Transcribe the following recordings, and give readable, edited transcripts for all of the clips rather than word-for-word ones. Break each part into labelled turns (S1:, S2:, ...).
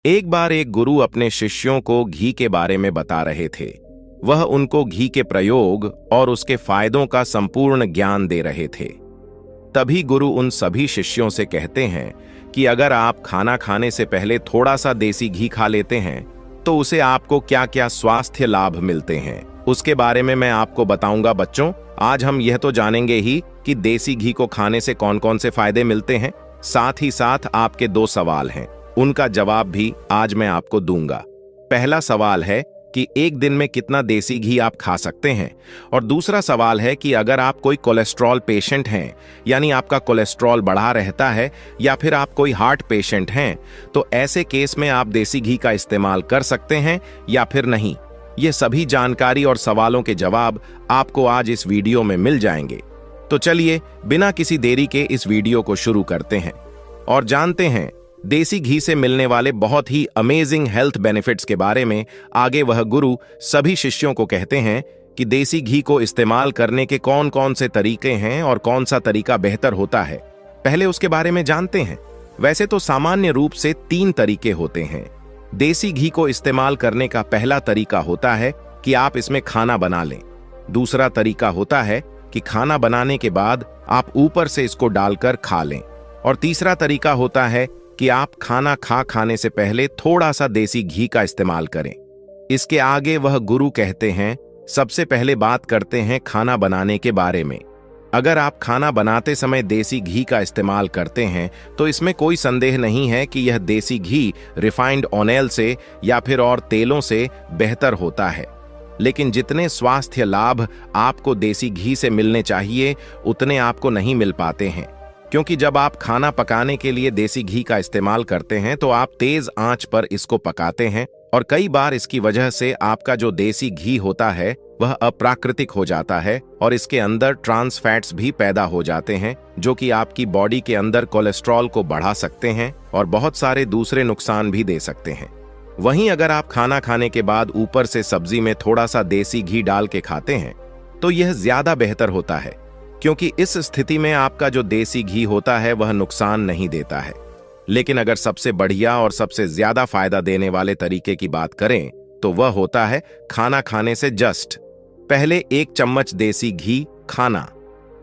S1: एक बार एक गुरु अपने शिष्यों को घी के बारे में बता रहे थे। वह उनको घी के प्रयोग और उसके फायदों का संपूर्ण ज्ञान दे रहे थे। तभी गुरु उन सभी शिष्यों से कहते हैं कि अगर आप खाना खाने से पहले थोड़ा सा देसी घी खा लेते हैं तो उसे आपको क्या क्या स्वास्थ्य लाभ मिलते हैं, उसके बारे में मैं आपको बताऊंगा। बच्चों, आज हम यह तो जानेंगे ही कि देसी घी को खाने से कौन कौन से फायदे मिलते हैं। साथ ही साथ आपके दो सवाल हैं, उनका जवाब भी आज मैं आपको दूंगा। पहला सवाल है कि एक दिन में कितना देसी घी आप खा सकते हैं, और दूसरा सवाल है कि अगर आप कोई कोलेस्ट्रॉल पेशेंट हैं, यानी आपका कोलेस्ट्रॉल बढ़ा रहता है, या फिर आप कोई हार्ट पेशेंट हैं, तो ऐसे केस में आप देसी घी का इस्तेमाल कर सकते हैं या फिर नहीं। ये सभी जानकारी और सवालों के जवाब आपको आज इस वीडियो में मिल जाएंगे। तो चलिए बिना किसी देरी के इस वीडियो को शुरू करते हैं और जानते हैं देसी घी से मिलने वाले बहुत ही अमेजिंग हेल्थ बेनिफिट्स के बारे में। आगे वह गुरु सभी शिष्यों को कहते हैं कि देसी घी को इस्तेमाल करने के कौन कौन से तरीके हैं और कौन सा तरीका बेहतर होता है, पहले उसके बारे में जानते हैं। वैसे तो सामान्य रूप से 3 तरीके होते हैं। देसी घी को इस्तेमाल करने का पहला तरीका होता है कि आप इसमें खाना बना लें। दूसरा तरीका होता है कि खाना बनाने के बाद आप ऊपर से इसको डालकर खा लें। और तीसरा तरीका होता है कि आप खाना खाने से पहले थोड़ा सा देसी घी का इस्तेमाल करें। इसके आगे वह गुरु कहते हैं, सबसे पहले बात करते हैं खाना बनाने के बारे में। अगर आप खाना बनाते समय देसी घी का इस्तेमाल करते हैं तो इसमें कोई संदेह नहीं है कि यह देसी घी रिफाइंड ऑयल से या फिर और तेलों से बेहतर होता है। लेकिन जितने स्वास्थ्य लाभ आपको देसी घी से मिलने चाहिए उतने आपको नहीं मिल पाते हैं, क्योंकि जब आप खाना पकाने के लिए देसी घी का इस्तेमाल करते हैं तो आप तेज आंच पर इसको पकाते हैं, और कई बार इसकी वजह से आपका जो देसी घी होता है वह अप्राकृतिक हो जाता है और इसके अंदर ट्रांस फैट्स भी पैदा हो जाते हैं, जो कि आपकी बॉडी के अंदर कोलेस्ट्रॉल को बढ़ा सकते हैं और बहुत सारे दूसरे नुकसान भी दे सकते हैं। वहीं अगर आप खाना खाने के बाद ऊपर से सब्जी में थोड़ा सा देसी घी डाल के खाते हैं तो यह ज्यादा बेहतर होता है, क्योंकि इस स्थिति में आपका जो देसी घी होता है वह नुकसान नहीं देता है। लेकिन अगर सबसे बढ़िया और सबसे ज्यादा फायदा देने वाले तरीके की बात करें तो वह होता है खाना खाने से जस्ट पहले 1 चम्मच देसी घी खाना।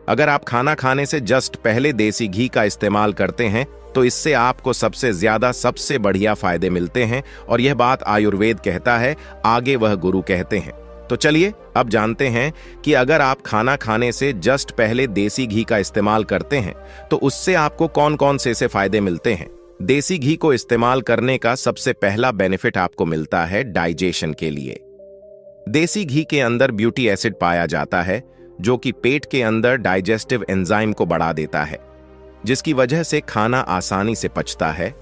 S1: अगर आप खाना खाने से जस्ट पहले देसी घी का इस्तेमाल करते हैं तो इससे आपको सबसे ज्यादा सबसे बढ़िया फायदे मिलते हैं, और यह बात आयुर्वेद कहता है, आगे वह गुरु कहते हैं। तो चलिए अब जानते हैं कि अगर आप खाना खाने से जस्ट पहले देसी घी का इस्तेमाल करते हैं तो उससे आपको कौन कौन से फायदे मिलते हैं। देसी घी को इस्तेमाल करने का सबसे पहला बेनिफिट आपको मिलता है डाइजेशन के लिए। देसी घी के अंदर ब्यूटी एसिड पाया जाता है, जो कि पेट के अंदर डाइजेस्टिव एंजाइम को बढ़ा देता है, जिसकी वजह से खाना आसानी से पचता है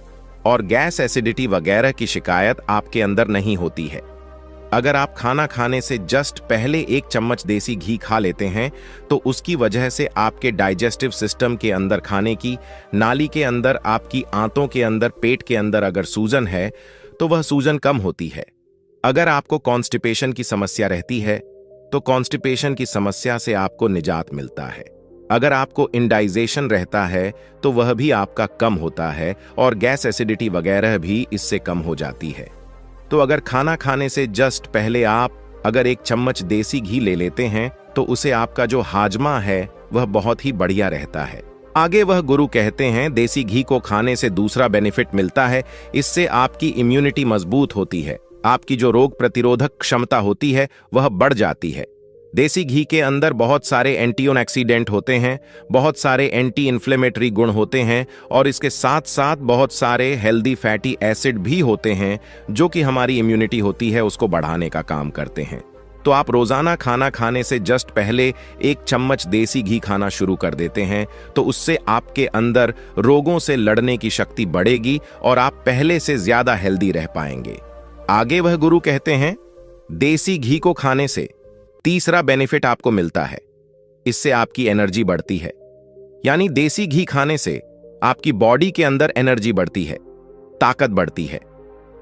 S1: और गैस, एसिडिटी वगैरह की शिकायत आपके अंदर नहीं होती है। अगर आप खाना खाने से जस्ट पहले 1 चम्मच देसी घी खा लेते हैं तो उसकी वजह से आपके डाइजेस्टिव सिस्टम के अंदर, खाने की नाली के अंदर, आपकी आंतों के अंदर, पेट के अंदर अगर सूजन है तो वह सूजन कम होती है। अगर आपको कॉन्स्टिपेशन की समस्या रहती है तो कॉन्स्टिपेशन की समस्या से आपको निजात मिलता है। अगर आपको इंडाइजेशन रहता है तो वह भी आपका कम होता है और गैस, एसिडिटी वगैरह भी इससे कम हो जाती है। तो अगर खाना खाने से जस्ट पहले आप अगर 1 चम्मच देसी घी ले लेते हैं तो उसे आपका जो हाजमा है वह बहुत ही बढ़िया रहता है। आगे वह गुरु कहते हैं, देसी घी को खाने से दूसरा बेनिफिट मिलता है, इससे आपकी इम्यूनिटी मजबूत होती है। आपकी जो रोग प्रतिरोधक क्षमता होती है वह बढ़ जाती है। देसी घी के अंदर बहुत सारे एंटीऑक्सीडेंट होते हैं, बहुत सारे एंटी इन्फ्लेमेटरी गुण होते हैं, और इसके साथ साथ बहुत सारे हेल्दी फैटी एसिड भी होते हैं, जो कि हमारी इम्यूनिटी होती है उसको बढ़ाने का काम करते हैं। तो आप रोजाना खाना खाने से जस्ट पहले 1 चम्मच देसी घी खाना शुरू कर देते हैं तो उससे आपके अंदर रोगों से लड़ने की शक्ति बढ़ेगी और आप पहले से ज्यादा हेल्दी रह पाएंगे। आगे वह गुरु कहते हैं, देसी घी को खाने से तीसरा बेनिफिट आपको मिलता है, इससे आपकी एनर्जी बढ़ती है। यानी देसी घी खाने से आपकी बॉडी के अंदर एनर्जी बढ़ती है, ताकत बढ़ती है।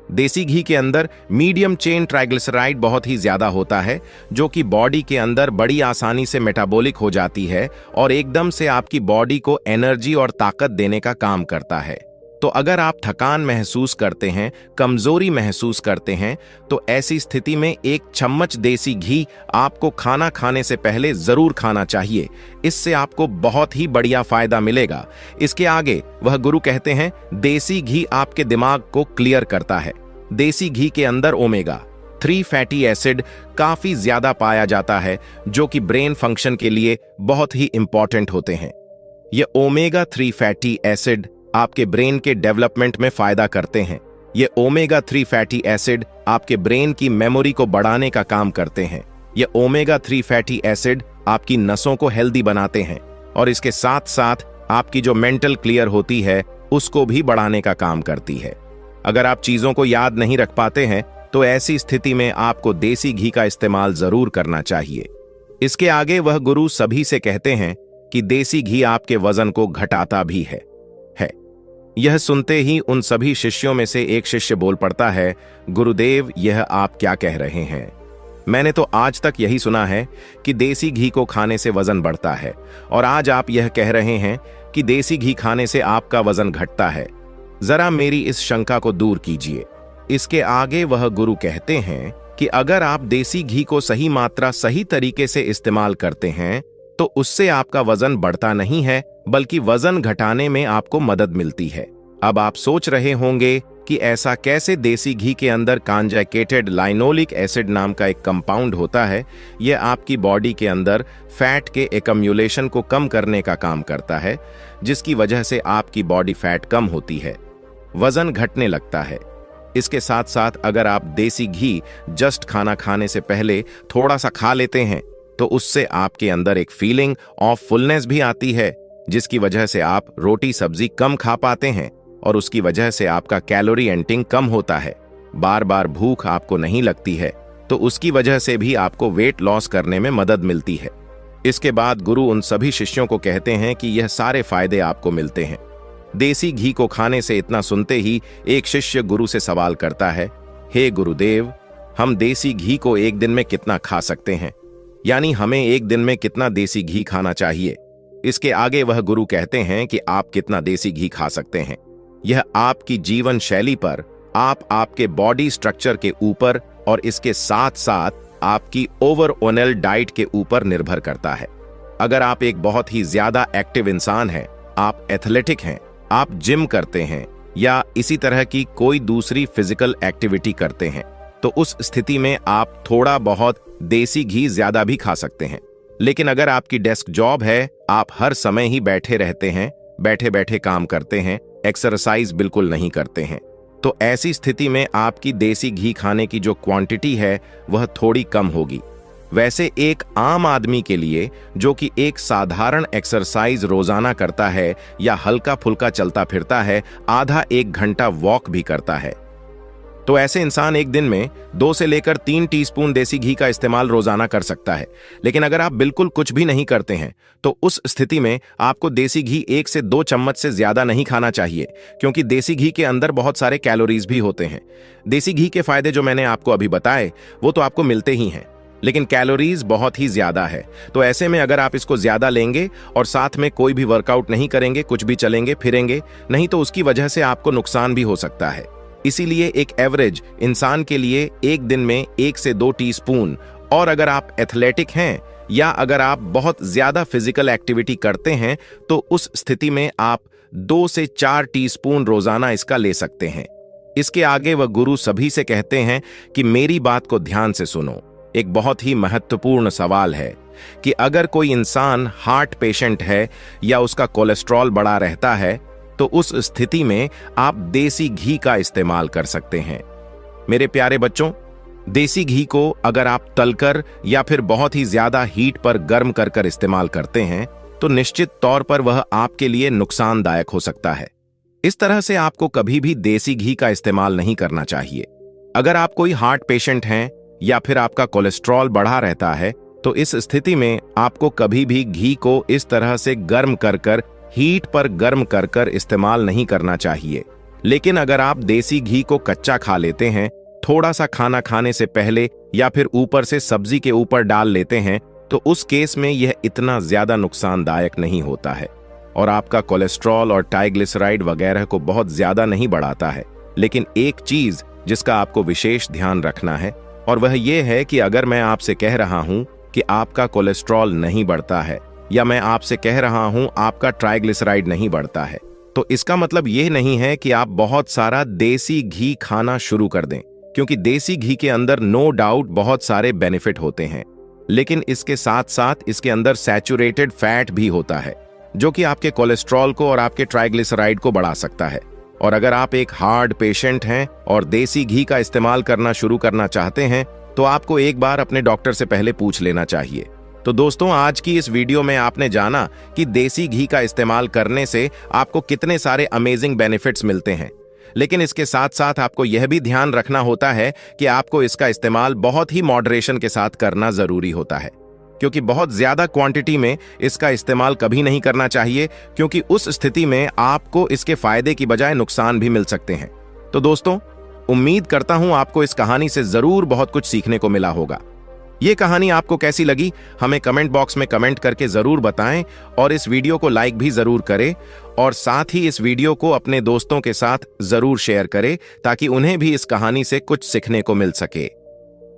S1: देसी घी के अंदर मीडियम चेन ट्राइग्लिसराइड बहुत ही ज्यादा होता है, जो कि बॉडी के अंदर बड़ी आसानी से मेटाबॉलिक हो जाती है और एकदम से आपकी बॉडी को एनर्जी और ताकत देने का काम करता है। तो अगर आप थकान महसूस करते हैं, कमजोरी महसूस करते हैं, तो ऐसी स्थिति में 1 चम्मच देसी घी आपको खाना खाने से पहले जरूर खाना चाहिए। इससे आपको बहुत ही बढ़िया फायदा मिलेगा। इसके आगे वह गुरु कहते हैं, देसी घी आपके दिमाग को क्लियर करता है। देसी घी के अंदर ओमेगा 3 फैटी एसिड काफी ज्यादा पाया जाता है, जो कि ब्रेन फंक्शन के लिए बहुत ही इंपॉर्टेंट होते हैं। ये ओमेगा 3 फैटी एसिड आपके ब्रेन के डेवलपमेंट में फायदा करते हैं। ये ओमेगा 3 फैटी एसिड आपके ब्रेन की मेमोरी को बढ़ाने का काम करते हैं। ये ओमेगा 3 फैटी एसिड आपकी नसों को हेल्दी बनाते हैं और इसके साथ साथ आपकी जो मेंटल क्लियर होती है उसको भी बढ़ाने का काम करती है। अगर आप चीजों को याद नहीं रख पाते हैं तो ऐसी स्थिति में आपको देसी घी का इस्तेमाल जरूर करना चाहिए। इसके आगे वह गुरु सभी से कहते हैं कि देसी घी आपके वजन को घटाता भी है। यह सुनते ही उन सभी शिष्यों में से एक शिष्य बोल पड़ता है, गुरुदेव, यह आप क्या कह रहे हैं? मैंने तो आज तक यही सुना है कि देसी घी को खाने से वजन बढ़ता है, और आज आप यह कह रहे हैं कि देसी घी खाने से आपका वजन घटता है। जरा मेरी इस शंका को दूर कीजिए। इसके आगे वह गुरु कहते हैं कि अगर आप देसी घी को सही मात्रा, सही तरीके से इस्तेमाल करते हैं तो उससे आपका वजन बढ़ता नहीं है, बल्कि वजन घटाने में आपको मदद मिलती है। अब आप सोच रहे होंगे कि ऐसा कैसे? देसी घी के अंदर कॉन्जुगेटेड लाइनोलिक एसिड नाम का एक कंपाउंड होता है। यह आपकी बॉडी के अंदर फैट के एकम्युलेशन को कम करने का काम करता है, जिसकी वजह से आपकी बॉडी फैट कम होती है, वजन घटने लगता है। इसके साथ साथ अगर आप देसी घी जस्ट खाना खाने से पहले थोड़ा सा खा लेते हैं तो उससे आपके अंदर एक फीलिंग ऑफ फुलनेस भी आती है, जिसकी वजह से आप रोटी सब्जी कम खा पाते हैं और उसकी वजह से आपका कैलोरी इंटेक कम होता है। बार बार भूख आपको नहीं लगती है, तो उसकी वजह से भी आपको वेट लॉस करने में मदद मिलती है। इसके बाद गुरु उन सभी शिष्यों को कहते हैं कि यह सारे फायदे आपको मिलते हैं। देसी घी को खाने से इतना सुनते ही एक शिष्य गुरु से सवाल करता है, हे गुरुदेव, हम देसी घी को एक दिन में कितना खा सकते हैं? यानी हमें एक दिन में कितना देसी घी खाना चाहिए? इसके आगे वह गुरु कहते हैं कि आप कितना देसी घी खा सकते हैं, यह आपकी जीवन शैली पर, आपके बॉडी स्ट्रक्चर के ऊपर और इसके साथ साथ आपकी ओवरऑल डाइट के ऊपर निर्भर करता है। अगर आप एक बहुत ही ज्यादा एक्टिव इंसान हैं, आप एथलेटिक हैं, आप जिम करते हैं या इसी तरह की कोई दूसरी फिजिकल एक्टिविटी करते हैं, तो उस स्थिति में आप थोड़ा बहुत देसी घी ज्यादा भी खा सकते हैं। लेकिन अगर आपकी डेस्क जॉब है, आप हर समय ही बैठे रहते हैं, बैठे बैठे काम करते हैं, एक्सरसाइज बिल्कुल नहीं करते हैं, तो ऐसी स्थिति में आपकी देसी घी खाने की जो क्वांटिटी है वह थोड़ी कम होगी। वैसे एक आम आदमी के लिए, जो कि एक साधारण एक्सरसाइज रोजाना करता है या हल्का फुल्का चलता फिरता है, आधा 1 घंटा वॉक भी करता है, तो ऐसे इंसान एक दिन में 2 से लेकर 3 टीस्पून देसी घी का इस्तेमाल रोजाना कर सकता है। लेकिन अगर आप बिल्कुल कुछ भी नहीं करते हैं तो उस स्थिति में आपको देसी घी 1 से 2 चम्मच से ज्यादा नहीं खाना चाहिए, क्योंकि देसी घी के अंदर बहुत सारे कैलोरीज भी होते हैं। देसी घी के फायदे जो मैंने आपको अभी बताए वो तो आपको मिलते ही हैं, लेकिन कैलोरीज बहुत ही ज्यादा है। तो ऐसे में अगर आप इसको ज्यादा लेंगे और साथ में कोई भी वर्कआउट नहीं करेंगे, कुछ भी चलेंगे फिरेंगे नहीं, तो उसकी वजह से आपको नुकसान भी हो सकता है। इसीलिए एक एवरेज इंसान के लिए एक दिन में 1 से 2 टीस्पून, और अगर आप एथलेटिक हैं या अगर आप बहुत ज्यादा फिजिकल एक्टिविटी करते हैं तो उस स्थिति में आप 2 से 4 टीस्पून रोजाना इसका ले सकते हैं। इसके आगे वह गुरु सभी से कहते हैं कि मेरी बात को ध्यान से सुनो। एक बहुत ही महत्वपूर्ण सवाल है कि अगर कोई इंसान हार्ट पेशेंट है या उसका कोलेस्ट्रॉल बढ़ा रहता है तो उस स्थिति में आप देसी घी का इस्तेमाल कर सकते हैं। मेरे प्यारे बच्चों, देसी घी को अगर आप तलकर या फिर बहुत ही ज्यादा हीट पर गर्म कर इस्तेमाल करते हैं तो निश्चित तौर पर वह आपके लिए नुकसानदायक हो सकता है। इस तरह से आपको कभी भी देसी घी का इस्तेमाल नहीं करना चाहिए। अगर आप कोई हार्ट पेशेंट हैं या फिर आपका कोलेस्ट्रॉल बढ़ा रहता है तो इस स्थिति में आपको कभी भी घी को इस तरह से गर्म कर हीट पर गर्म कर इस्तेमाल नहीं करना चाहिए। लेकिन अगर आप देसी घी को कच्चा खा लेते हैं, थोड़ा सा खाना खाने से पहले या फिर ऊपर से सब्जी के ऊपर डाल लेते हैं, तो उस केस में यह इतना ज्यादा नुकसानदायक नहीं होता है। और आपका कोलेस्ट्रॉल और ट्राइग्लिसराइड वगैरह को बहुत ज्यादा नहीं बढ़ाता है। लेकिन एक चीज जिसका आपको विशेष ध्यान रखना है, और वह ये है कि अगर मैं आपसे कह रहा हूं कि आपका कोलेस्ट्रॉल नहीं बढ़ता है, या मैं आपसे कह रहा हूं आपका ट्राइग्लिसराइड नहीं बढ़ता है, तो इसका मतलब यह नहीं है कि आप बहुत सारा देसी घी खाना शुरू कर दें, क्योंकि देसी घी के अंदर नो डाउट बहुत सारे बेनिफिट होते हैं, लेकिन इसके साथ साथ इसके अंदर सैचुरेटेड फैट भी होता है, जो कि आपके कोलेस्ट्रॉल को और आपके ट्राइग्लिसराइड को बढ़ा सकता है। और अगर आप एक हार्ट पेशेंट हैं और देसी घी का इस्तेमाल करना शुरू करना चाहते हैं, तो आपको एक बार अपने डॉक्टर से पहले पूछ लेना चाहिए। तो दोस्तों, आज की इस वीडियो में आपने जाना कि देसी घी का इस्तेमाल करने से आपको कितने सारे अमेजिंग बेनिफिट्स मिलते हैं, लेकिन इसके साथ साथ आपको यह भी ध्यान रखना होता है कि आपको इसका इस्तेमाल बहुत ही मॉडरेशन के साथ करना जरूरी होता है, क्योंकि बहुत ज्यादा क्वांटिटी में इसका इस्तेमाल कभी नहीं करना चाहिए, क्योंकि उस स्थिति में आपको इसके फायदे की बजाय नुकसान भी मिल सकते हैं। तो दोस्तों, उम्मीद करता हूं आपको इस कहानी से जरूर बहुत कुछ सीखने को मिला होगा। ये कहानी आपको कैसी लगी हमें कमेंट बॉक्स में कमेंट करके जरूर बताएं, और इस वीडियो को लाइक भी जरूर करें, और साथ ही इस वीडियो को अपने दोस्तों के साथ जरूर शेयर करें, ताकि उन्हें भी इस कहानी से कुछ सीखने को मिल सके।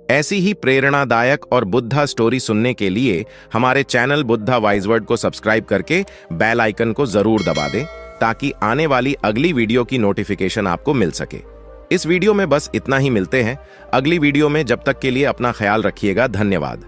S1: ऐसी ही प्रेरणादायक और बुद्धा स्टोरी सुनने के लिए हमारे चैनल बुद्धा वाइज वर्ड को सब्सक्राइब करके बेल आइकन को जरूर दबा दें, ताकि आने वाली अगली वीडियो की नोटिफिकेशन आपको मिल सके। इस वीडियो में बस इतना ही, मिलते हैं अगली वीडियो में। जब तक के लिए अपना ख्याल रखिएगा। धन्यवाद।